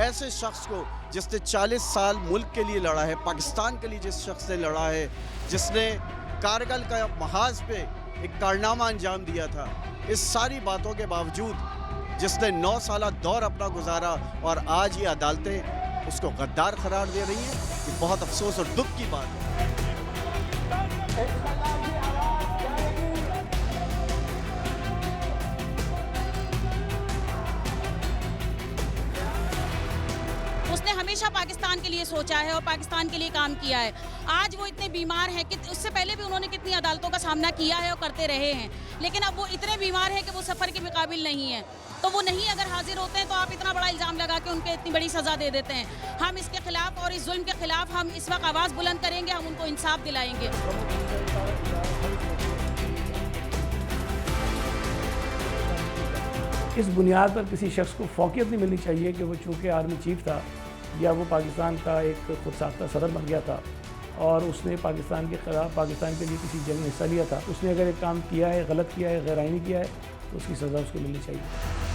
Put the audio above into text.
ऐसे शख्स को जिसने 40 साल मुल्क के लिए लड़ा है, पाकिस्तान के लिए जिस शख्स ने लड़ा है, जिसने कारगिल का महाज पे एक कारनामा अंजाम दिया था, इस सारी बातों के बावजूद जिसने 9 साल दौर अपना गुजारा और आज ये अदालतें उसको गद्दार करार दे रही हैं, ये बहुत अफसोस और दुख की बात है। उसने हमेशा पाकिस्तान के लिए सोचा है और पाकिस्तान के लिए काम किया है। आज वो इतने बीमार हैं कि उससे पहले भी उन्होंने कितनी अदालतों का सामना किया है और करते रहे हैं, लेकिन अब वो इतने बीमार हैं कि वो सफ़र के मुकाबिल नहीं है। तो वो नहीं अगर हाजिर होते हैं तो आप इतना बड़ा इल्ज़ाम लगा के उनको इतनी बड़ी सज़ा दे देते हैं। हम इसके खिलाफ और इस जुल्म के खिलाफ हम इस वक्त आवाज़ बुलंद करेंगे, हम उनको इंसाफ दिलाएंगे। इस बुनियाद पर किसी शख्स को फौकियत नहीं मिलनी चाहिए कि वो चूँकि आर्मी चीफ था या वो पाकिस्तान का एक खुद साख्ता सदर बन गया था और उसने पाकिस्तान के ख़िलाफ़ पाकिस्तान के लिए किसी जंग में हिस्सा लिया था, उसने अगर एक काम किया है, गलत किया है, गैर आइनी किया है, तो उसकी सज़ा उसको मिलनी चाहिए।